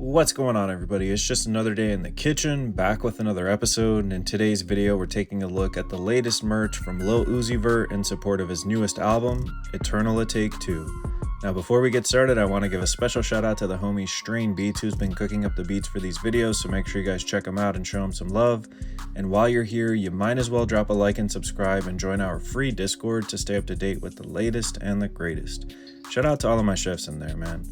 What's going on, everybody? It's just another day in the kitchen, back with another episode, and in today's video we're taking a look at the latest merch from Vert in support of his newest album, Eternal Atake 2. Now before we get started, I want to give a special shout out to the homie Strain Beats, who's been cooking up the beats for these videos, so make sure you guys check him out and show him some love. And while you're here, you might as well drop a like and subscribe and join our free Discord to stay up to date with the latest and the greatest. Shout out to all of my chefs in there, man.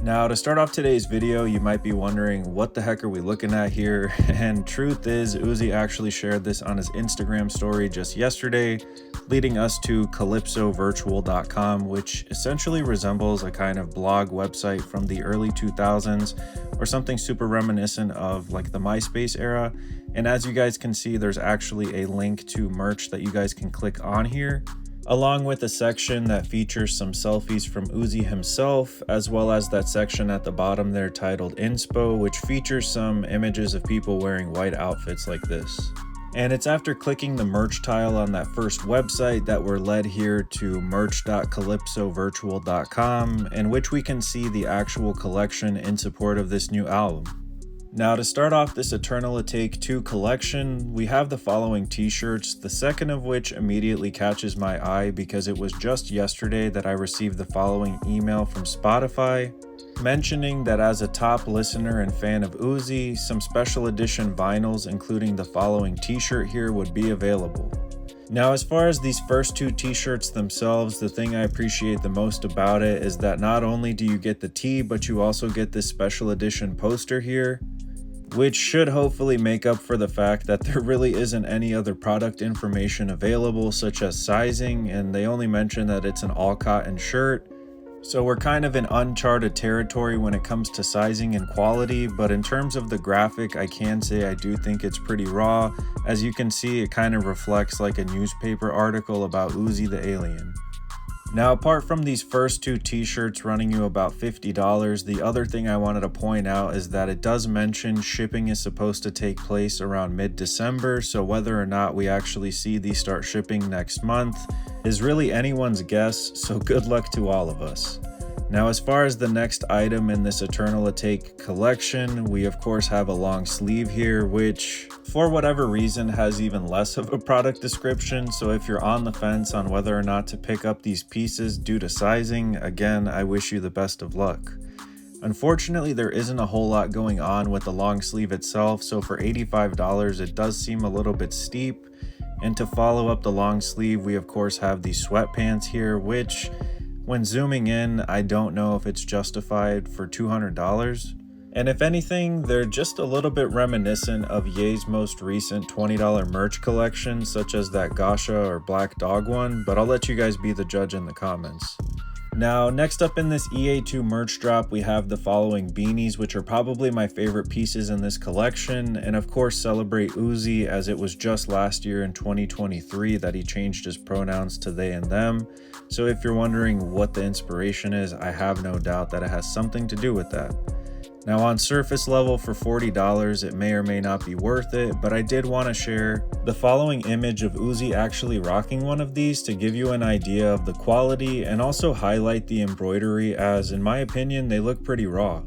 Now, to start off today's video, you might be wondering, what the heck are we looking at here? And truth is, Uzi actually shared this on his Instagram story just yesterday, leading us to calypsovirtual.com, which essentially resembles a kind of blog website from the early 2000s, or something super reminiscent of like the MySpace era. And as you guys can see, there's actually a link to merch that you guys can click on here, along with a section that features some selfies from Uzi himself, as well as that section at the bottom there titled Inspo, which features some images of people wearing white outfits like this. And it's after clicking the merch tile on that first website that we're led here to merch.calypsovirtual.com, in which we can see the actual collection in support of this new album. Now, to start off this Eternal Atake 2 collection, we have the following t-shirts, the second of which immediately catches my eye because it was just yesterday that I received the following email from Spotify, mentioning that as a top listener and fan of Uzi, some special edition vinyls including the following t-shirt here would be available. Now, as far as these first two t-shirts themselves, the thing I appreciate the most about it is that not only do you get the tee, but you also get this special edition poster here, which should hopefully make up for the fact that there really isn't any other product information available, such as sizing, and they only mention that it's an all cotton shirt. So we're kind of in uncharted territory when it comes to sizing and quality, but in terms of the graphic, I can say I do think it's pretty raw. As you can see, it kind of reflects like a newspaper article about Uzi the Alien. Now, apart from these first two t-shirts running you about $50, the other thing I wanted to point out is that it does mention shipping is supposed to take place around mid-December, so whether or not we actually see these start shipping next month is really anyone's guess, so good luck to all of us. Now, as far as the next item in this Eternal Atake collection, we of course have a long sleeve here, which for whatever reason has even less of a product description, so if you're on the fence on whether or not to pick up these pieces due to sizing, again, I wish you the best of luck. Unfortunately, there isn't a whole lot going on with the long sleeve itself, so for $85 it does seem a little bit steep. And to follow up the long sleeve, we of course have these sweatpants here, which when zooming in, I don't know if it's justified for $200. And if anything, they're just a little bit reminiscent of Ye's most recent $20 merch collection, such as that Gasha or Black Dog one, but I'll let you guys be the judge in the comments. Now, next up in this EA2 merch drop, we have the following beanies, which are probably my favorite pieces in this collection, and of course celebrate Uzi, as it was just last year in 2023 that he changed his pronouns to they and them. So if you're wondering what the inspiration is, I have no doubt that it has something to do with that. Now, on surface level for $40, it may or may not be worth it, but I did want to share the following image of Uzi actually rocking one of these to give you an idea of the quality and also highlight the embroidery, as in my opinion, they look pretty raw.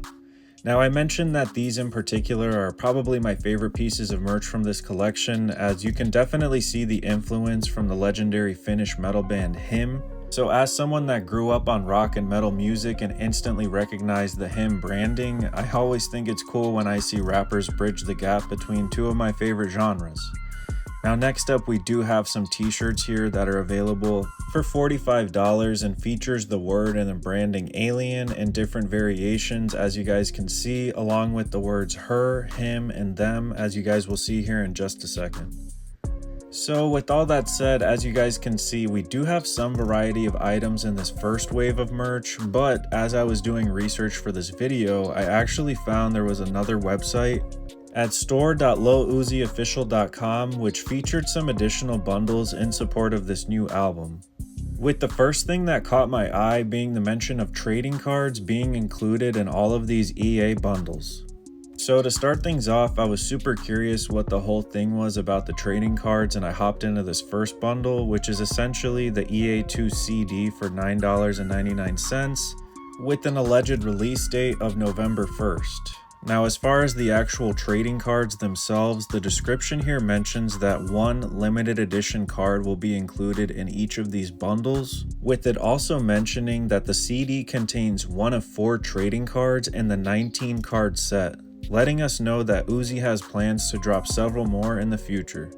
Now, I mentioned that these in particular are probably my favorite pieces of merch from this collection, as you can definitely see the influence from the legendary Finnish metal band Him. So as someone that grew up on rock and metal music and instantly recognized the Him branding, I always think it's cool when I see rappers bridge the gap between two of my favorite genres. Now, next up, we do have some t-shirts here that are available for $45 and features the word and the branding Alien in different variations, as you guys can see, along with the words her, him, and them, as you guys will see here in just a second. So with all that said, as you guys can see, we do have some variety of items in this first wave of merch, but as I was doing research for this video, I actually found there was another website at store.liluziofficial.com which featured some additional bundles in support of this new album, with the first thing that caught my eye being the mention of trading cards being included in all of these EA bundles. So to start things off, I was super curious what the whole thing was about the trading cards, and I hopped into this first bundle, which is essentially the EA2 CD for $9.99 with an alleged release date of November 1st. Now, as far as the actual trading cards themselves, the description here mentions that one limited edition card will be included in each of these bundles, with it also mentioning that the CD contains one of 4 trading cards in the 19 card set, letting us know that Uzi has plans to drop several more in the future.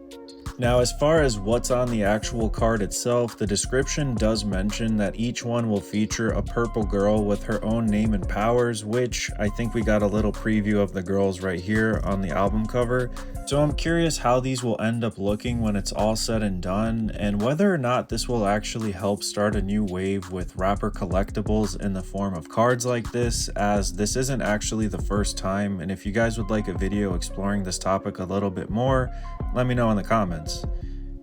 Now, as far as what's on the actual card itself, the description does mention that each one will feature a purple girl with her own name and powers, which I think we got a little preview of the girls right here on the album cover. So I'm curious how these will end up looking when it's all said and done, and whether or not this will actually help start a new wave with rapper collectibles in the form of cards like this, as this isn't actually the first time. And if you guys would like a video exploring this topic a little bit more, let me know in the comments.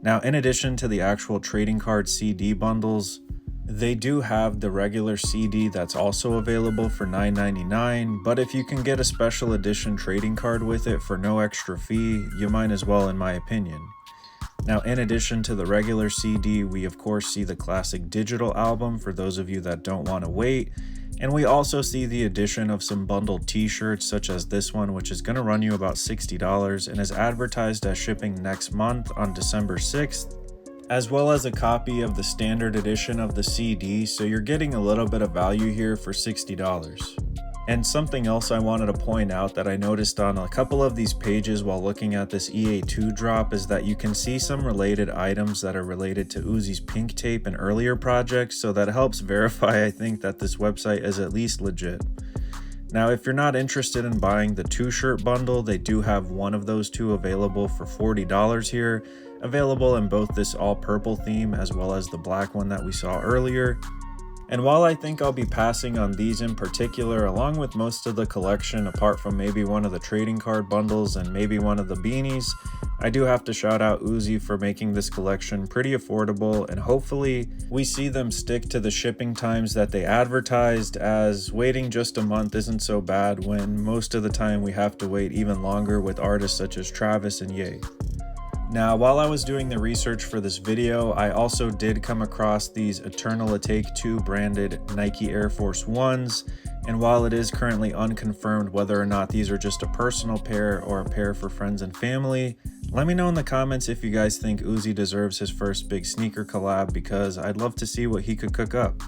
Now, in addition to the actual trading card CD bundles, they do have the regular CD that's also available for $9.99, but if you can get a special edition trading card with it for no extra fee, you might as well, in my opinion. Now, in addition to the regular CD, we of course see the classic digital album for those of you that don't want to wait, and we also see the addition of some bundled t-shirts such as this one, which is going to run you about $60 and is advertised as shipping next month on December 6th, as well as a copy of the standard edition of the CD, so you're getting a little bit of value here for $60. And something else I wanted to point out that I noticed on a couple of these pages while looking at this EA2 drop is that you can see some related items that are related to Uzi's Pink Tape and earlier projects, so that helps verify, I think, that this website is at least legit. Now, if you're not interested in buying the 2-shirt bundle, they do have one of those 2 available for $40 here, available in both this all purple theme as well as the black one that we saw earlier. And while I think I'll be passing on these in particular, along with most of the collection apart from maybe one of the trading card bundles and maybe one of the beanies, I do have to shout out Uzi for making this collection pretty affordable, and hopefully we see them stick to the shipping times that they advertised, as waiting just a month isn't so bad when most of the time we have to wait even longer with artists such as Travis and Ye. Now, while I was doing the research for this video, I also did come across these Eternal Atake 2 branded Nike Air Force Ones, and while it is currently unconfirmed whether or not these are just a personal pair or a pair for friends and family, let me know in the comments if you guys think Uzi deserves his first big sneaker collab, because I'd love to see what he could cook up.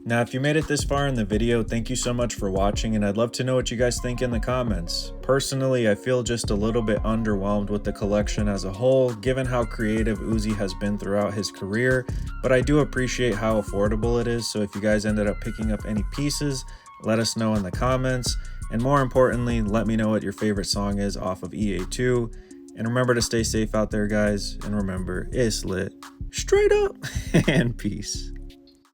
Now, if you made it this far in the video, thank you so much for watching, and I'd love to know what you guys think in the comments. Personally, I feel just a little bit underwhelmed with the collection as a whole, given how creative Uzi has been throughout his career, but I do appreciate how affordable it is, so if you guys ended up picking up any pieces, let us know in the comments, and more importantly, let me know what your favorite song is off of EA2, and remember to stay safe out there, guys, and remember, it's lit, straight up, and peace.